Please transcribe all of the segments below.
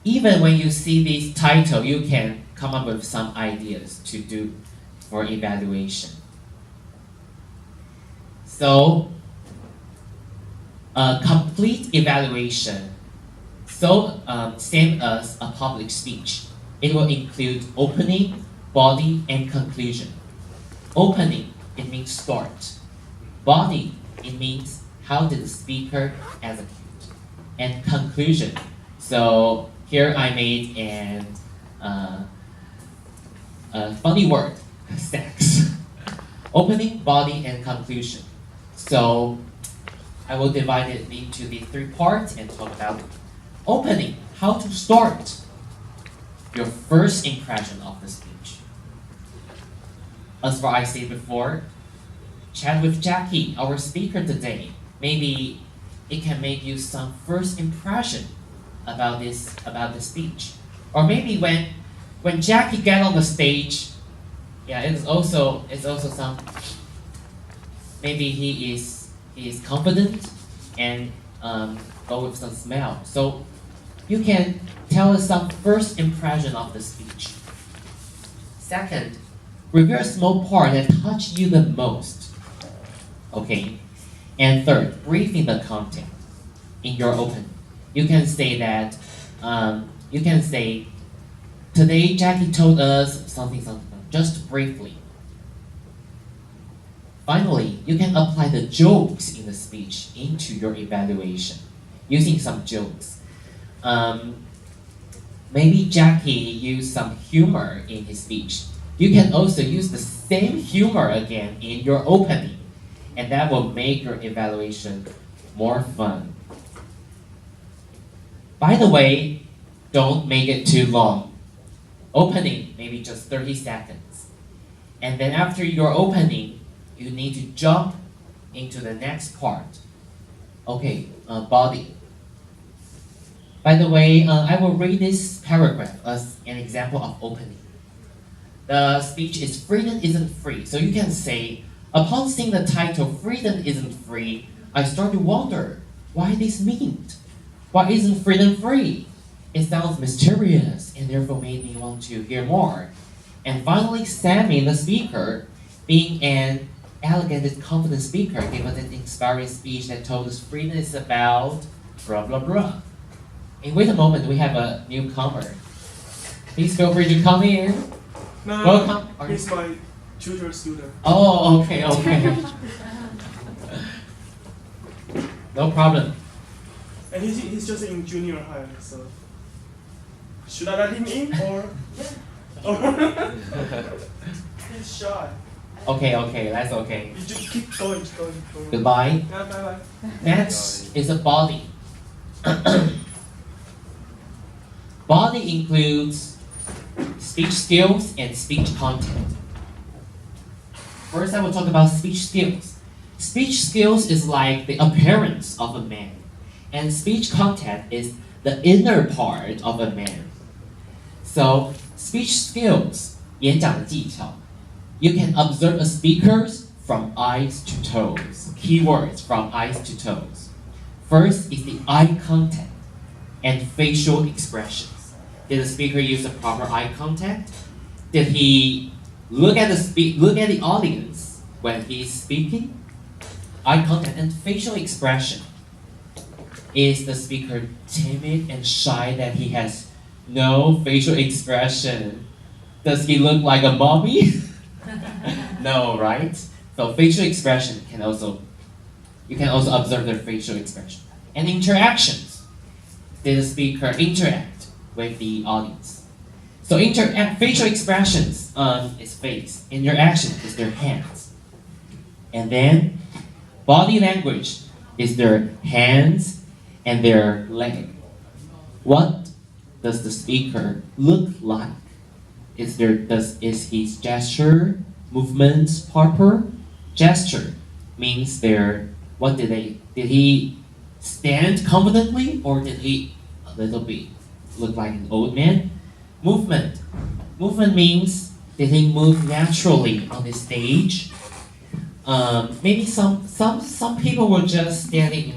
even when you see this title, you can come up with some ideas to do for evaluation. So, a complete evaluation, same as a public speech. It will include opening, body, and conclusion. Opening, it means start. Body, it means how did the speaker execute. And conclusion. So here I made a funny word, sex. Opening, body, and conclusion. So I will divide it into the three parts and talk about opening, how to start your first impression of the speech. As for I said before, chat with Jackie, our speaker today. Maybe it can make you some first impression about the speech. Or maybe when Jackie get on the stage, yeah, it's also some, maybe he is confident and go with some smell. So you can tell us some first impression of the speech. Second, review a small part that touched you the most. Okay. And third, briefing the content in your open. You can say that, today Jackie told us something, just briefly. Finally, you can apply the jokes in the speech into your evaluation, using some jokes. Maybe Jackie used some humor in his speech. You can also use the same humor again in your opening, and that will make your evaluation more fun. By the way, don't make it too long. Opening, maybe just 30 seconds. And then after your opening, you need to jump into the next part. Okay, body. By the way, I will read this paragraph as an example of opening. The speech is freedom isn't free. So you can say, upon seeing the title, freedom isn't free, I start to wonder why this means. Why isn't freedom free? It sounds mysterious and therefore made me want to hear more. And finally, Sammy, the speaker, being an elegant and confident speaker, gave us an inspiring speech that told us freedom is about blah blah blah. And wait a moment, we have a newcomer. Please feel free to come in. No, Welcome. he's my tutor student. Oh, okay. No problem. And he's just in junior high, so should I let him in or? He's shy. Okay, that's okay. You just keep going. Goodbye. Yeah, bye. Next is a body. Body includes speech skills and speech content. First, I will talk about speech skills. Speech skills is like the appearance of a man, and speech content is the inner part of a man. So, speech skills, 演讲的技巧. You can observe a speaker from eyes to toes. Keywords from eyes to toes. First is the eye contact and facial expressions. Did the speaker use the proper eye contact? Did he look at the audience when he's speaking? Eye contact and facial expression. Is the speaker timid and shy that he has no facial expression? Does he look like a mommy? No, right? So facial expression you can also observe their facial expression. And interactions. Did the speaker interact with the audience? So facial expressions is face. Interaction is their hands. And then body language is their hands and their leg. What does the speaker look like? Is his gesture, movements proper? Gesture means did he stand confidently or did he a little bit look like an old man? Movement means did he move naturally on the stage? Maybe some people were just standing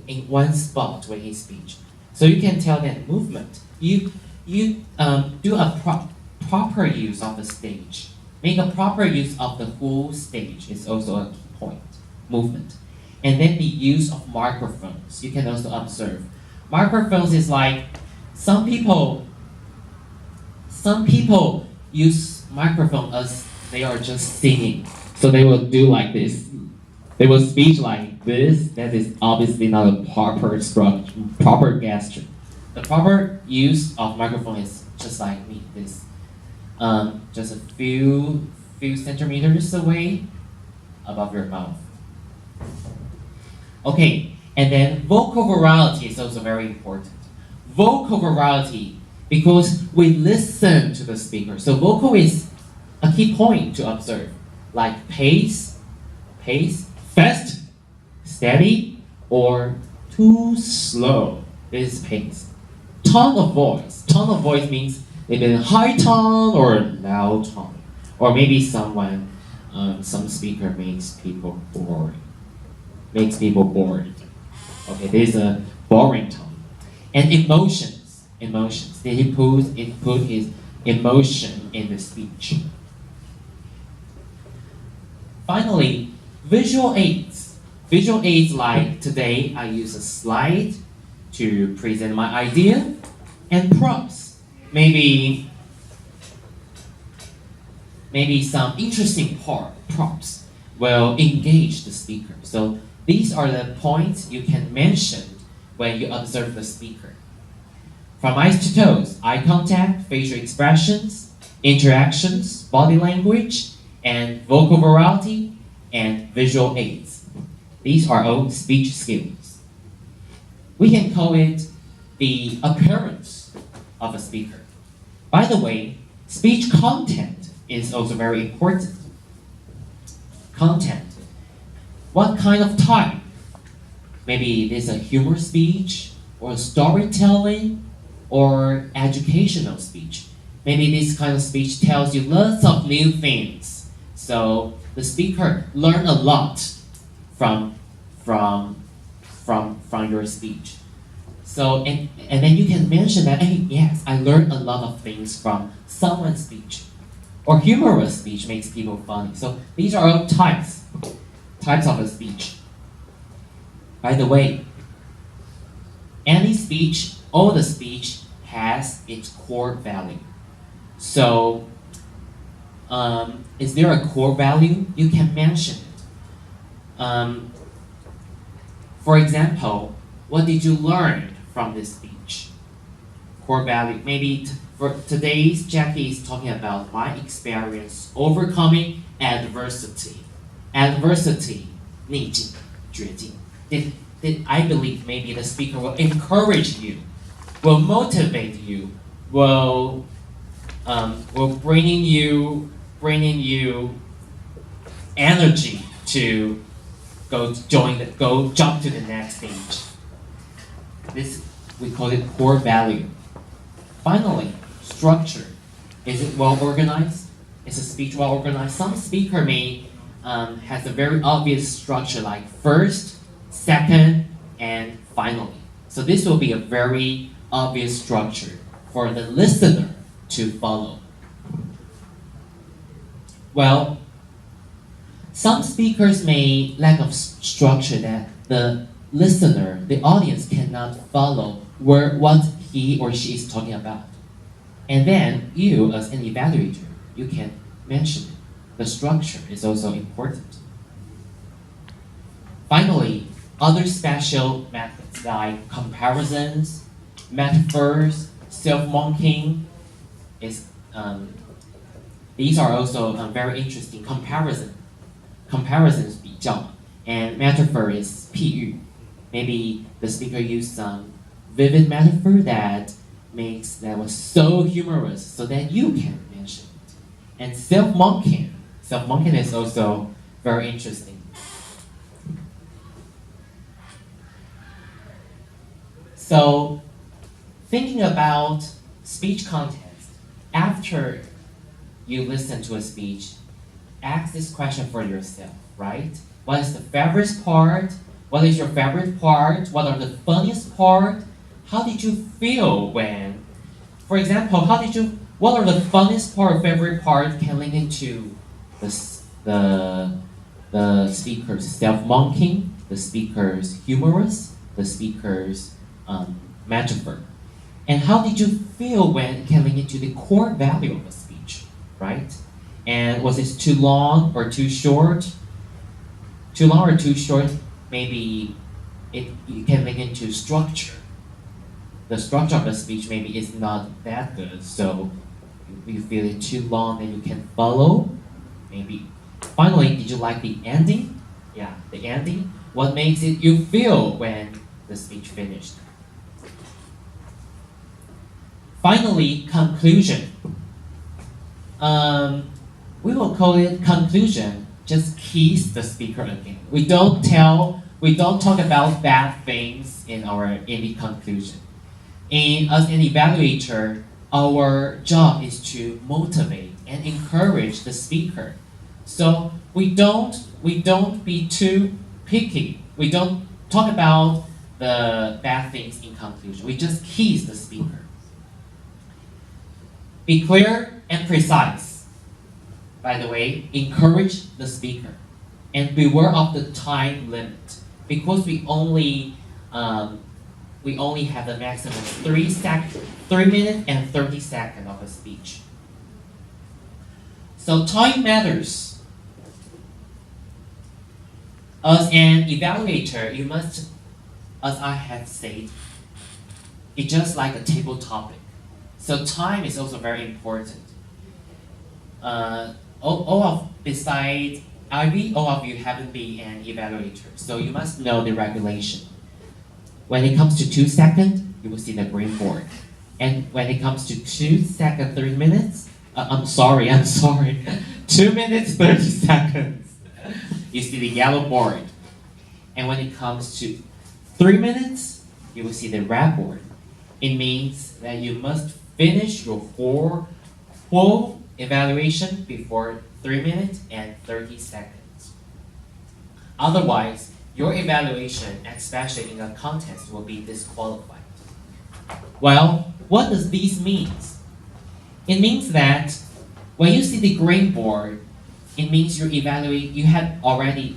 in one spot when he speaks. So you can tell that movement. You do a proper use of the stage. Make a proper use of the whole stage is also a key point. Movement. And then the use of microphones. You can also observe. Microphones is like some people use microphone as they are just singing. So they will do like this. They will speak like this. That is obviously not a proper structure, proper gesture. The proper use of microphone is just like me, this. Just a few centimeters away above your mouth. Okay, and then vocal variety is also very important. Vocal variety, because we listen to the speaker. So vocal is a key point to observe, like pace, fast, steady, or too slow. This is pace. Tone of voice. Tone of voice means maybe high tone or loud tone, or maybe some speaker makes people bored. Okay, there's a boring tone. And emotions. Did he put his emotion in the speech? Finally, visual aids. Visual aids like today I use a slide to present my idea, and props. Maybe some interesting props will engage the speaker. So these are the points you can mention when you observe the speaker. From eyes to toes, eye contact, facial expressions, interactions, body language, and vocal variety, and visual aids. These are all speech skills. We can call it the appearance of a speaker. By the way, speech content is also very important. Content. What kind of type? Maybe it is a humor speech, or storytelling, or educational speech. Maybe this kind of speech tells you lots of new things. So the speaker learned a lot from your speech. So and then you can mention that, hey, yes, I learned a lot of things from someone's speech. Or humorous speech makes people funny. So these are all types of a speech. By the way, any speech, all the speech has its core value. So, is there a core value? You can mention it. For example, what did you learn from this speech? Core value. Maybe for today's Jackie is talking about my experience overcoming adversity. Adversity, 逆境, 绝境. Did I believe maybe the speaker will encourage you, will motivate you, will bringing you energy to go jump to the next stage. This we call it core value. Finally, structure. Is it well organized? Is a speech well organized? Some speaker may has a very obvious structure like first, second, and finally. So this will be a very obvious structure for the listener to follow. Well, some speakers may lack of structure that the listener, the audience cannot follow what he or she is talking about. And then you, as an evaluator, you can mention it. The structure is also important. Finally, other special methods like comparisons, metaphors, self-mocking these are also very interesting. Comparisons 比较, and metaphor is 譬喻. Maybe the speaker used some vivid metaphor that was so humorous so that you can mention it. And self-mocking is also very interesting. So, thinking about speech content, after you listen to a speech, ask this question for yourself, right? What is the favorite part? What is your favorite part? What are the funniest part? how did you feel when, for example, what are the funniest part or favorite part can link into the speaker's self-mocking, the speaker's humorous, the speaker's metaphor. And how did you feel when it can link into the core value of a speech, right? And was it too long or too short? Too long or too short, maybe it can link into structure. The structure of the speech maybe is not that good, so if you feel it too long, then you can follow. Maybe. Finally, did you like the ending? Yeah, the ending. What makes it you feel when the speech finished? Finally, conclusion. We will call it conclusion. Just keys the speaker again. We don't talk about bad things in the conclusion. As an evaluator, our job is to motivate and encourage the speaker. So we don't be too picky. We don't talk about the bad things in conclusion. We just keys the speaker. Be clear and precise. By the way, encourage the speaker. And beware of the time limit. Because we only have the maximum 3 minutes and 30 seconds of a speech. So time matters. As an evaluator, you must, as I have said, it's just like a table topic. So time is also very important. Besides Ivy, all of you haven't been an evaluator, so you must know the regulation. When it comes to 2 seconds, you will see the green board. And when it comes to 2 seconds, 3 minutes, I'm sorry, 2 minutes, 30 seconds, you see the yellow board. And when it comes to 3 minutes, you will see the red board. It means that you must finish your full evaluation before 3 minutes and 30 seconds. Otherwise, your evaluation, especially in a contest, will be disqualified. Well, what does this mean? It means that when you see the green board, it means you had already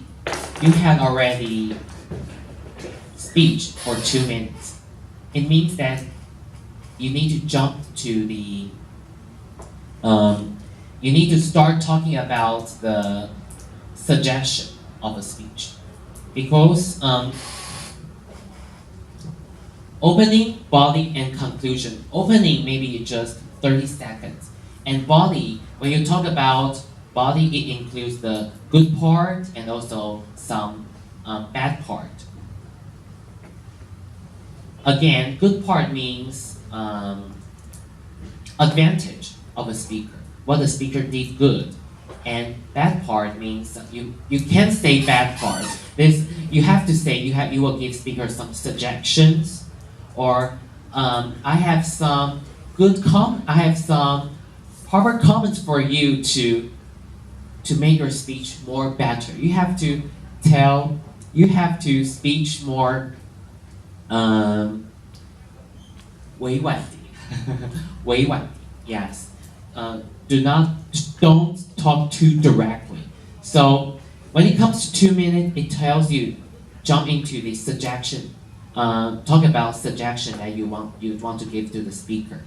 speech for 2 minutes. It means that you need to jump to the you need to start talking about the suggestion of a speech. Because opening, body, and conclusion. Opening maybe just 30 seconds. And body, when you talk about body, it includes the good part and also some bad part. Again, good part means advantage of a speaker. What the speaker did good. And bad part means you can't say bad part. You have to say you will give speaker some suggestions, or I have some proper comments for you to make your speech more better. You have to speech more 委婉委婉 yes. Don't talk too directly. So when it comes to 2 minutes, it tells you jump into the suggestion. Talk about suggestion that you want to give to the speaker.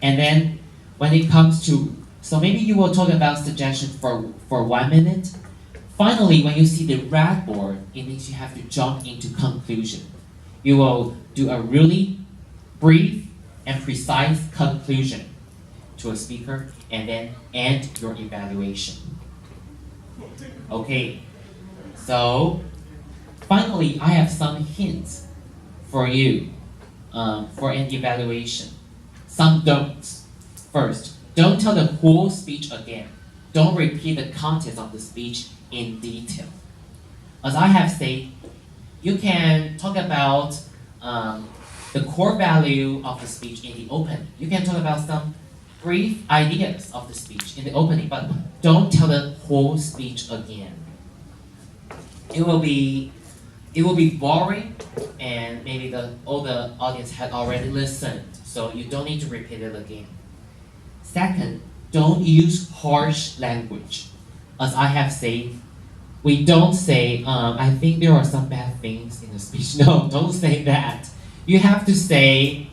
And then when it comes to, so maybe you will talk about suggestion for 1 minute. Finally, when you see the red board, it means you have to jump into conclusion. You will do a really brief and precise conclusion to a speaker and then end your evaluation. Okay, so finally, I have some hints for you for an evaluation. Some don'ts. First, don't tell the whole speech again. Don't repeat the content of the speech in detail. As I have said, you can talk about the core value of the speech in the opening. You can talk about some brief ideas of the speech in the opening, but don't tell the whole speech again. It will be it will be boring, and maybe all the audience had already listened, so you don't need to repeat it again. Second, don't use harsh language. As I have said, we don't say, I think there are some bad things in the speech. No, don't say that. You have to say,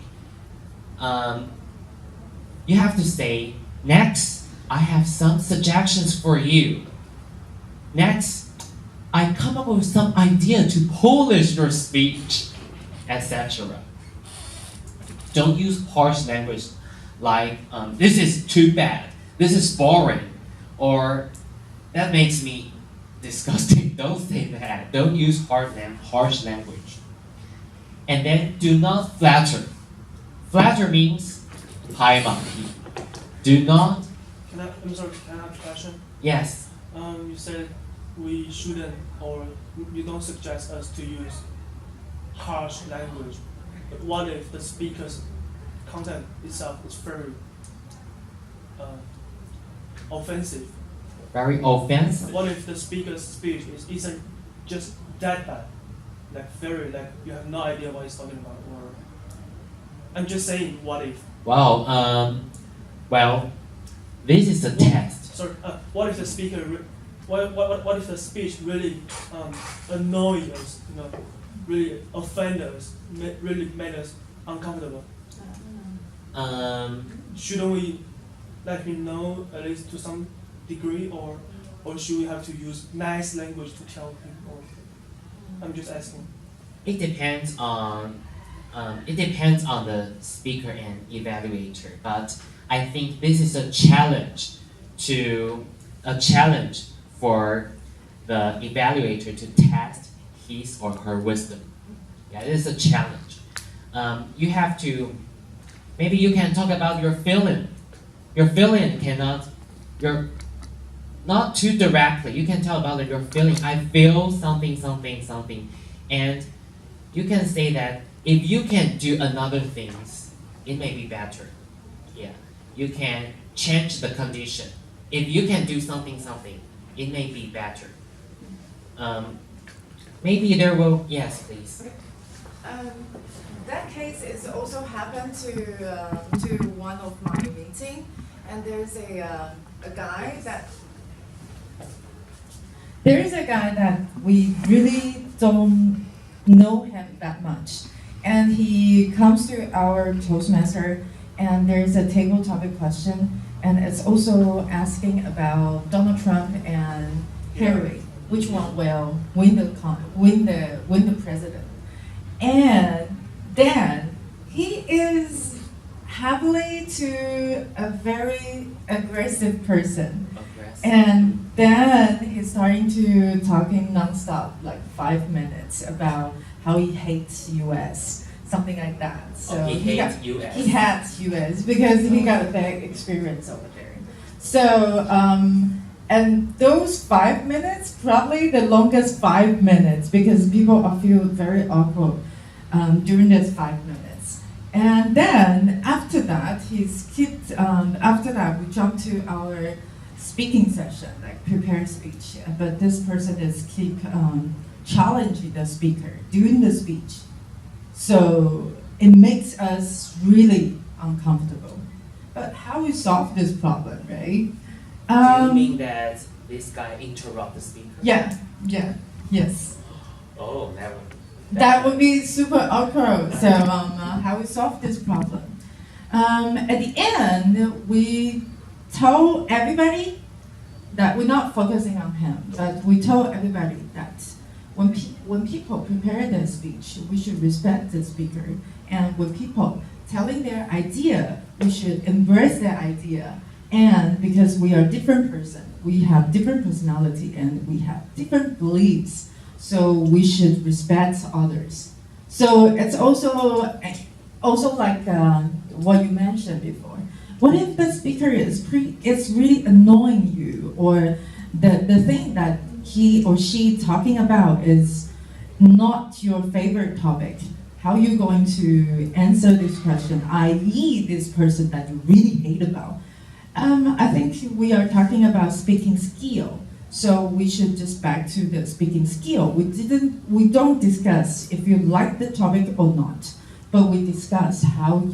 next, I have some suggestions for you. Next, I come up with some idea to polish your speech, etc. Don't use harsh language like, this is too bad, this is boring, or that makes me disgusting. Don't say that. Don't use harsh language. And then do not flatter. Flatter means 拍马屁. Do not. I'm sorry, can I have a question? Yes. You said we shouldn't, or you don't suggest us to use harsh language. But what if the speaker's content itself is very offensive? Very offensive. What if the speaker's speech isn't just that bad? Like you have no idea what he's talking about, or I'm just saying, what if? Wow. Well, this is a test. Sorry. What if the speaker? What if the speech really annoys us? Really offend us? Really made us uncomfortable? Shouldn't we let him know at least to some degree, or should we have to use nice language to tell him? Or I'm just asking. It depends on the speaker and evaluator, but I think this is a challenge for the evaluator to test his or her wisdom. Yeah, it is a challenge. You have to, maybe you can talk about your feeling. Your feeling you're not too directly. You can tell about your feeling. I feel something, something, something. And you can say that if you can do another things, it may be better. Yeah. You can change the condition. If you can do something, something, it may be better. Maybe there will, yes, please. That case is also happened to one of my meeting, and there's a guy that we really don't know him that much, and he comes to our Toastmaster, and there's a table topic question, and it's also asking about Donald Trump and Hillary, which one will win the president, and then he is heavily to a very aggressive person. And then he's starting to talking nonstop, like 5 minutes, about how he hates US, something like that. So he hates US. He hates US because he got a bad experience over there. So and those 5 minutes, probably the longest 5 minutes, because people feel very awkward during those 5 minutes. And then after that, after that we jump to our speaking session, like prepared speech, but this person is keep challenging the speaker during the speech. So it makes us really uncomfortable. But how we solve this problem, right? Do you mean that this guy interrupt the speaker? Yes. Oh, never. That would be super awkward. So how we solve this problem? At the end, we told everybody that we're not focusing on him, but we told everybody that when people prepare their speech, we should respect the speaker, and when people telling their idea, we should embrace their idea. And because we are different person, we have different personality, and we have different beliefs, so we should respect others. So it's also like what you mentioned before. What if the speaker is really annoying you, or the thing that he or she talking about is not your favorite topic? How are you going to answer this question, i.e. this person that you really hate about? I think we are talking about speaking skill. So we should just back to the speaking skill. We don't discuss if you like the topic or not, but we discuss how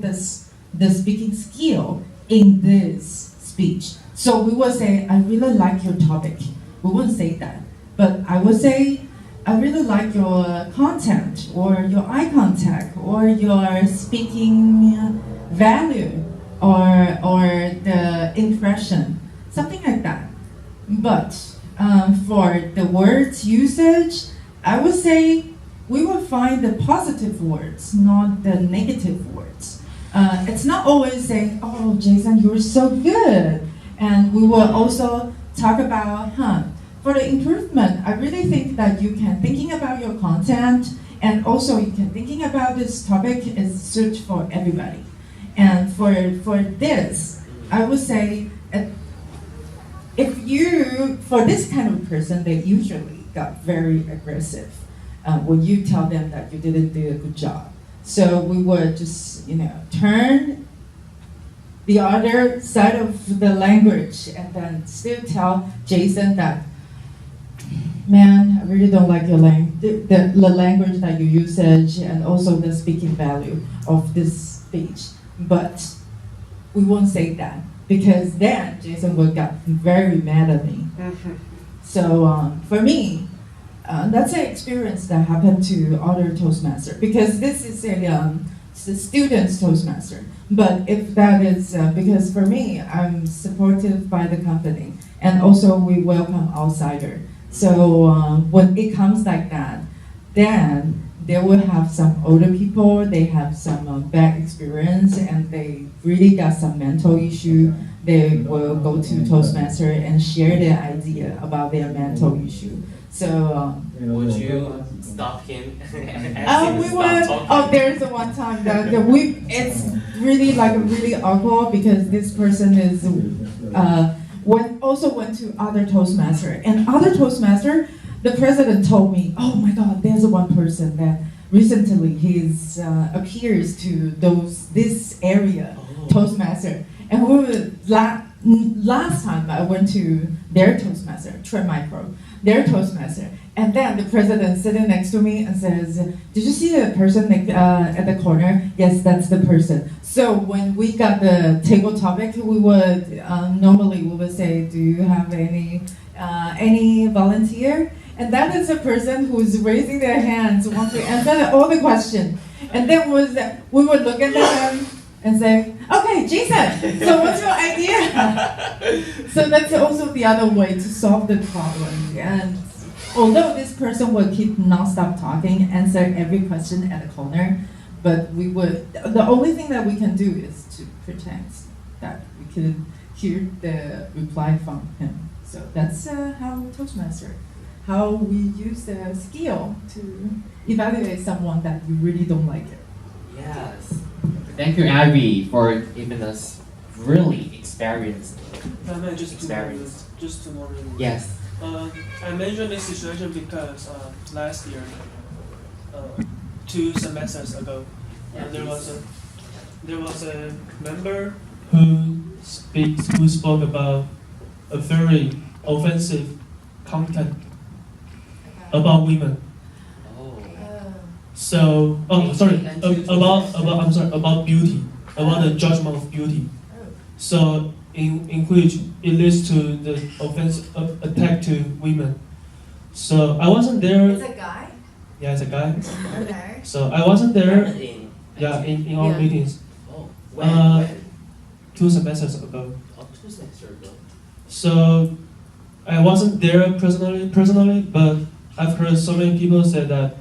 does the speaking skill in this speech. So we will say, I really like your topic. We won't say that, but I will say, I really like your content or your eye contact or your speaking value or the impression, something like that. But for the words usage, I would say we will find the positive words, not the negative words. It's not always saying, oh, Jason, you're so good. And we will also talk about, for the improvement, I really think that you can thinking about your content and also you can thinking about this topic is suit for everybody. And for this, I would say, for this kind of person, they usually got very aggressive when you tell them that you didn't do a good job. So we would just, turn the other side of the language and then still tell Jason that, man, I really don't like your the language that you usage and also the speaking value of this speech. But we won't say that because then Jason will get very mad at me. So for me, that's an experience that happened to other Toastmaster because this is it's a student's Toastmaster. But if that is, because for me, I'm supported by the company and also we welcome outsider. So when it comes like that, then they will have some older people, they have some bad experience and they really got some mental issue. They will go to Toastmaster and share their idea about their mental issue. So would you stop him and ask him we to stop were. talking? Oh, there's the one time that it's really awkward because this person is went to other Toastmaster and other Toastmaster. The president told me, oh my God, there's one person that recently he's appears to this area Toastmaster, and we were last time I went to their Toastmaster, Trend Micro, their Toastmaster, and then the president sitting next to me and says, did you see the person at the corner? Yes, that's the person. So when we got the table topic, we would normally we would say, do you have any volunteer? And that is a person who's raising their hands, want to answer all the questions. And then we would look at them and say, okay, Jason, so what's your idea? So that's also the other way to solve the problem. And although this person will keep non-stop talking, answer every question at the corner, but the only thing that we can do is to pretend that we could hear the reply from him. So that's how Toastmaster, how we use the skill to evaluate someone that you really don't like it. Yes. Thank you, Abby, for giving us really experienced. Just two more minutes. Yes. I mentioned this situation because last year, 2 semesters ago, there was a member who spoke about a very offensive content about women. So, about beauty, about the judgment of beauty. So, in which it leads to the attack to women. So I wasn't there. It's a guy? Yeah, it's a guy. Okay. So I wasn't there. In our meetings. Oh, when? 2 semesters ago. Oh, 2 semesters ago. So I wasn't there personally, but I've heard so many people say that,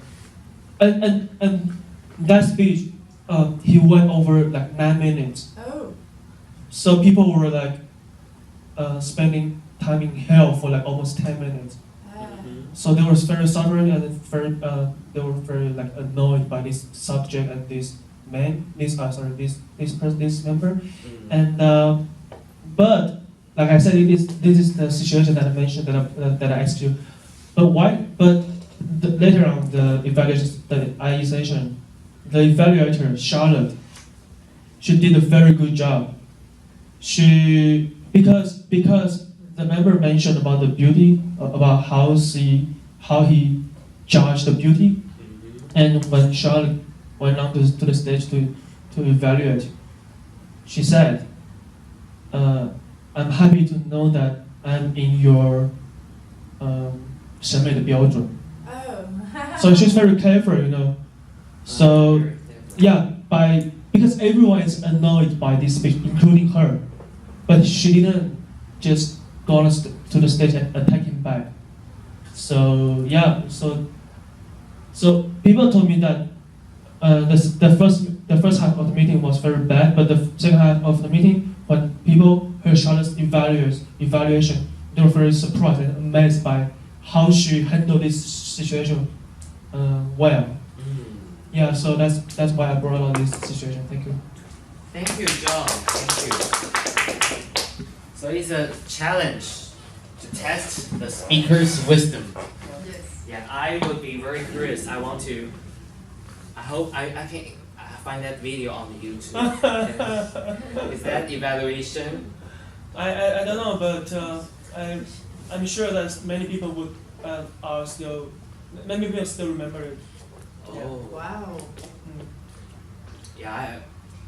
and that speech, he went over like 9 minutes. Oh. So people were like spending time in hell for like almost 10 minutes. So they were very suffering and they were very like annoyed by this subject and this member, and but like I said, this is the situation that I mentioned that I asked you. But why? But later on the evaluation, the evaluator Charlotte, she did a very good job. Because the member mentioned about the beauty, about how he judged the beauty, and when Charlotte went on to the stage to evaluate, she said, "I'm happy to know that I'm in your 审美的标准." Oh. So she's very careful, you know. So yeah, because everyone is annoyed by this speech, including her, but she didn't just go on to the stage and attack him back. So yeah, so people told me that the first half of the meeting was very bad, but the second half of the meeting, when people heard Charlotte's evaluation, they were very surprised and amazed by how she handled this situation well. Yeah, so that's why I brought on this situation. Thank you. Thank you, John. Thank you. So it's a challenge to test the speaker's wisdom. Yes. Yeah, I would be very curious. I hope I can find that video on YouTube. Is that evaluation? I don't know, but I'm sure that many people many people still remember it. Oh. Wow. Yeah,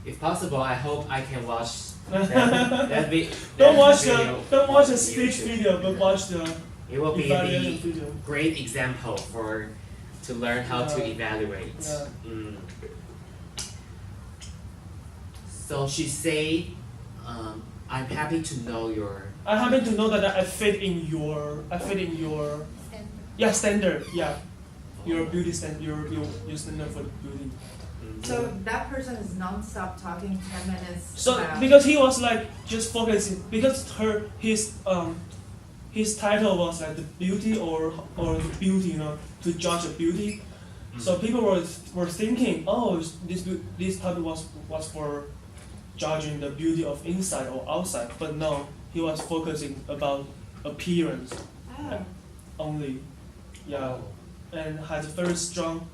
if possible, I hope I can watch that video. Don't watch the speech YouTube. video, but watch the It will be evaluation the video. great example to learn how to evaluate. Yeah. So she say, I'm happy to know your. I happen to know that I fit in your standard. Yeah, your beauty standard. Your standard for beauty. So that person is non-stop talking 10 minutes. So about- because he was like just focusing because his title was like the beauty or the beauty, you know, to judge the beauty. So people were thinking, oh, this title was for judging the beauty of inside or outside, but no, he was focusing about appearance Oh. only. Yeah, and has a very strong